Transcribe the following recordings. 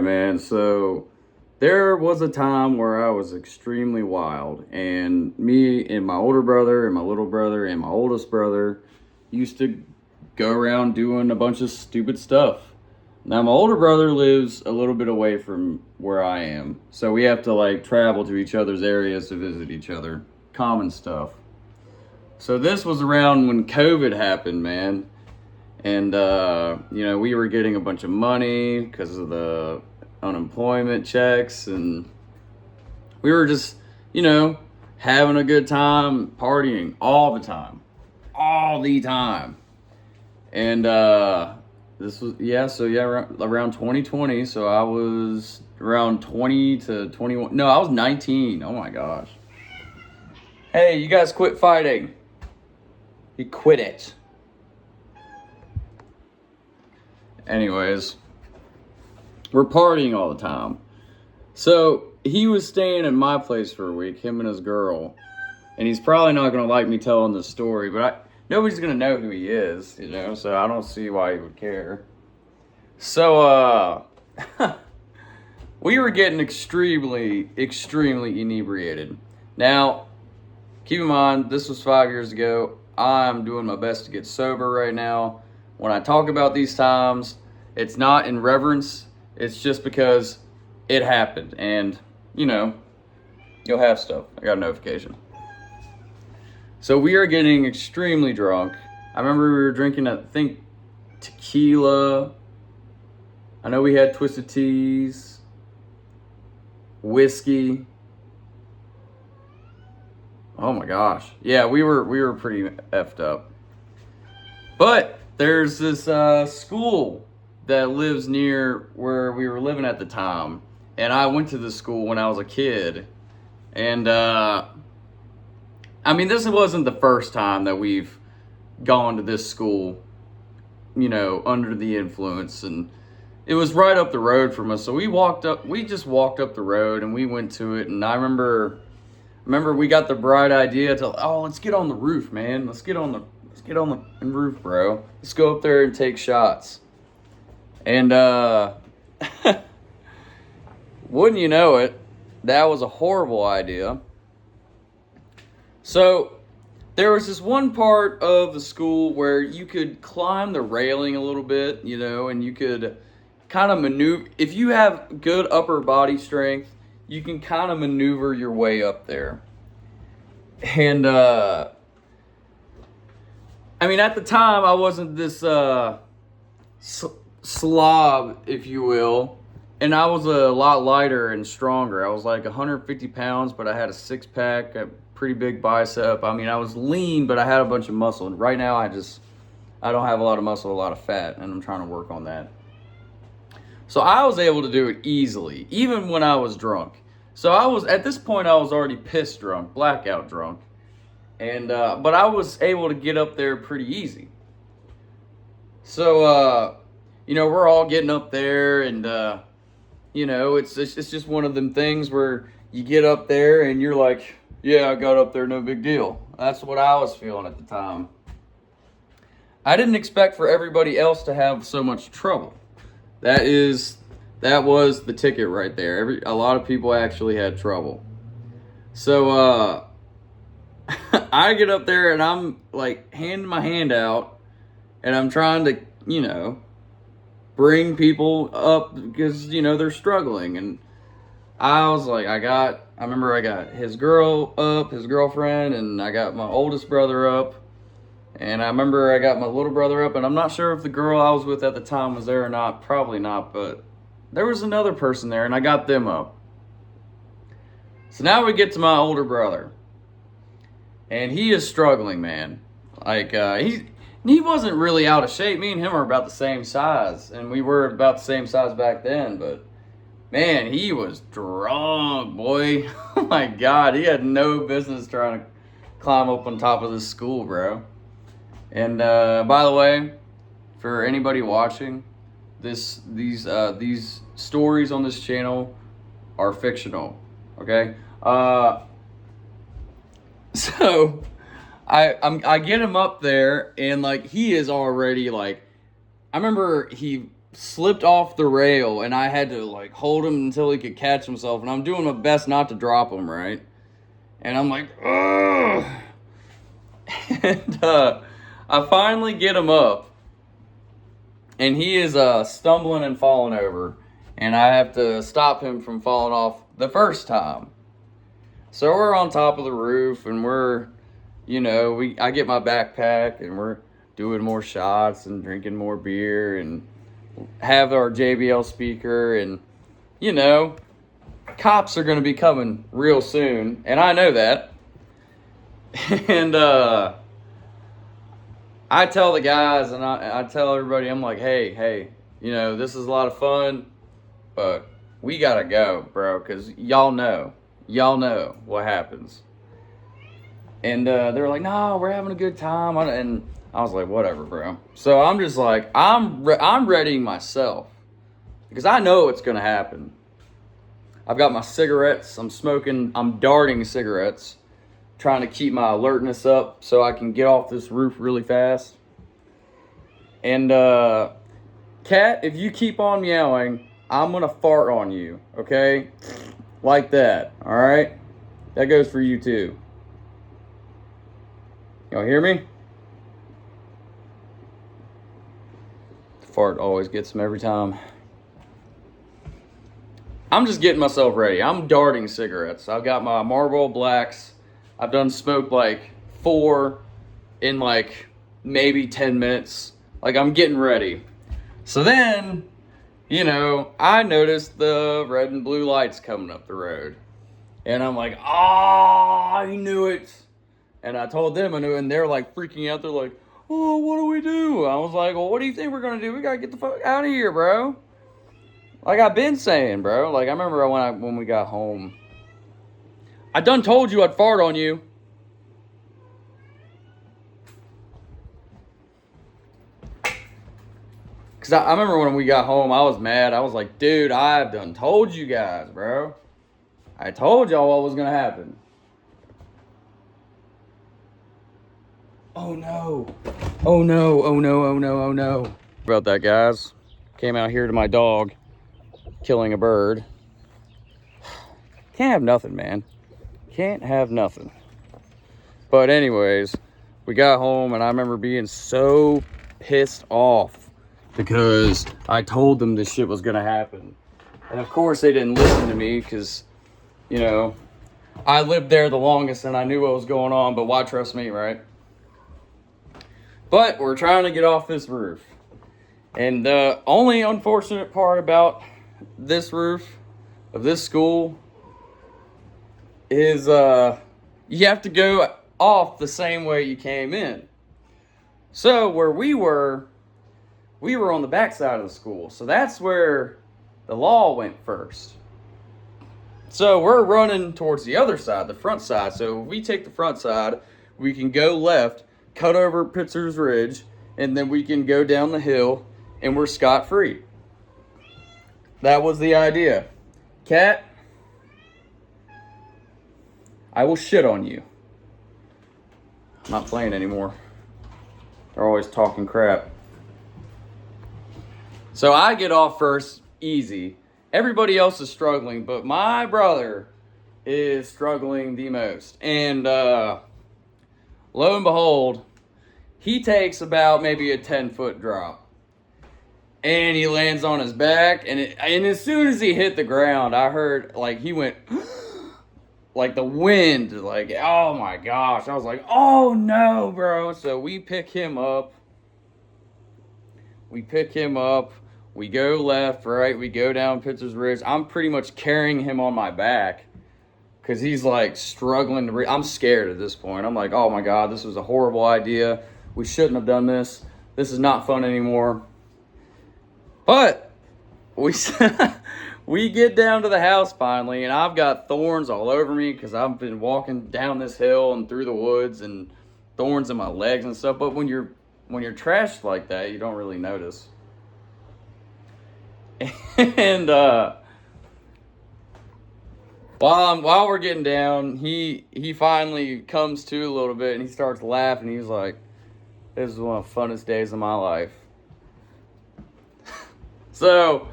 Man, so there was a time where I was extremely wild, and me and my older brother and my little brother and my oldest brother used to go around doing a bunch of stupid stuff. Now, my older brother lives a little bit away from where I am, so we have to like travel to each other's areas to visit each other. Common stuff. So this was around when COVID happened, man. And we were getting a bunch of money because of the unemployment checks, and we were just, having a good time, partying all the time. And this was around 2020. So I was around 20 to 21. No, I was 19. Oh my gosh. Hey, you guys quit fighting. You quit it. Anyways, we're partying all the time. So he was staying at my place for a week, him and his girl. And he's probably not going to like me telling this story, but nobody's going to know who he is, so I don't see why he would care. So, we were getting extremely, extremely inebriated. Now, keep in mind, this was 5 years ago. I'm doing my best to get sober right now. When I talk about these times, it's not in reverence. It's just because it happened. And, you'll have stuff. I got a notification. So we are getting extremely drunk. I remember we were drinking, I think, tequila. I know we had Twisted Teas, whiskey. Oh my gosh. Yeah, we were pretty effed up. But there's this school that lives near where we were living at the time. And I went to this school when I was a kid. And, this wasn't the first time that we've gone to this school, under the influence. And it was right up the road from us. So we just walked up the road and we went to it. And I remember we got the bright idea let's get on the roof, man. Let's get on the roof, bro. Let's go up there and take shots. And wouldn't you know it, that was a horrible idea. So there was this one part of the school where you could climb the railing a little bit, and you could kind of maneuver. If you have good upper body strength, you can kind of maneuver your way up there. And at the time, I wasn't this slob, if you will, and I was a lot lighter and stronger. I was like 150 pounds, but I had a six-pack, a pretty big bicep. I was lean, but I had a bunch of muscle. And right now, I don't have a lot of muscle, a lot of fat, and I'm trying to work on that. So I was able to do it easily, even when I was drunk. So at this point, I was already pissed drunk, blackout drunk. And, but I was able to get up there pretty easy. So, we're all getting up there and, it's just one of them things where you get up there and you're like, yeah, I got up there, no big deal. That's what I was feeling at the time. I didn't expect for everybody else to have so much trouble. That was the ticket right there. A lot of people actually had trouble. So, I get up there and I'm like handing my hand out and I'm trying to, bring people up because, they're struggling. And I was like, I remember I got his girl up, his girlfriend, and I got my oldest brother up. And I remember I got my little brother up, and I'm not sure if the girl I was with at the time was there or not. Probably not, but there was another person there, and I got them up. So now we get to my older brother. And he is struggling, man. Like, he wasn't really out of shape. Me and him are about the same size, and we were about the same size back then, but man, he was drunk, boy. Oh my God, he had no business trying to climb up on top of this school, bro. And by the way, for anybody watching, these stories on this channel are fictional, okay? So I get him up there, and like he is already like, I remember he slipped off the rail, and I had to like hold him until he could catch himself, and I'm doing my best not to drop him, right? And I'm like, ugh. And I finally get him up, and he is stumbling and falling over, and I have to stop him from falling off the first time. So we're on top of the roof, and I get my backpack, and we're doing more shots and drinking more beer, and have our JBL speaker, and cops are going to be coming real soon, and I know that. And I tell the guys, and I tell everybody, I'm like, hey, this is a lot of fun, but we gotta go, bro, because y'all know what happens. And they were like, no, we're having a good time, and I was like, whatever, bro. So I'm just like, I'm readying myself, because I know what's gonna happen. I've got my cigarettes, I'm darting cigarettes, trying to keep my alertness up so I can get off this roof really fast. And Cat, if you keep on meowing, I'm gonna fart on you, okay? Like that, all right? That goes for you too. Y'all hear me? The fart always gets him every time. I'm just getting myself ready. I'm darting cigarettes. I've got my Marlboro Blacks. I've done smoked like 4 in like maybe 10 minutes. Like, I'm getting ready. So then, I noticed the red and blue lights coming up the road. And I'm like, I knew it. And I told them I knew it, and they're like freaking out. They're like, oh, what do we do? I was like, well, what do you think we're going to do? We got to get the fuck out of here, bro. Like I've been saying, bro. Like, I remember when we got home, I done told you I'd fart on you. Because I remember when we got home, I was mad. I was like, dude, I've done told you guys, bro. I told y'all what was going to happen. Oh, no. Oh, no. Oh, no. Oh, no. Oh, no. About that, guys. Came out here to my dog killing a bird. Can't have nothing, man. Can't have nothing. But anyways, we got home, and I remember being so pissed off because I told them this shit was gonna happen. And of course they didn't listen to me because, I lived there the longest and I knew what was going on, but why trust me, right? But we're trying to get off this roof. And the only unfortunate part about this roof of this school is you have to go off the same way you came in. So where we were on the back side of the school. So that's where the law went first. So we're running towards the other side, the front side. So if we take the front side, we can go left, cut over Pitzer's Ridge, and then we can go down the hill, and we're scot-free. That was the idea. Cat, I will shit on you. I'm not playing anymore. They're always talking crap. So I get off first, easy. Everybody else is struggling, but my brother is struggling the most. And lo and behold, he takes about maybe a 10-foot drop. And he lands on his back, and as soon as he hit the ground, I heard, like, he went, like, the wind, like, oh my gosh. I was like, oh no, bro. So we pick him up. We go left, right, we go down Pitzer's Ridge. I'm pretty much carrying him on my back because he's, like, struggling to I'm scared at this point. I'm like, oh my God, this was a horrible idea. We shouldn't have done this. This is not fun anymore. But we get down to the house finally, and I've got thorns all over me because I've been walking down this hill and through the woods and thorns in my legs and stuff. But when you're trashed like that, you don't really notice. And while we're getting down, he finally comes to a little bit, and he starts laughing. He's like, "This is one of the funnest days of my life." So,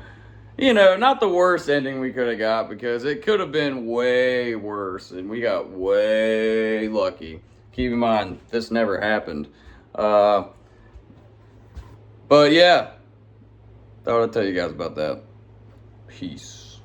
you know, not the worst ending we could have got, because it could have been way worse, and we got way lucky. Keep in mind, this never happened. But yeah, thought I'd tell you guys about that. Peace.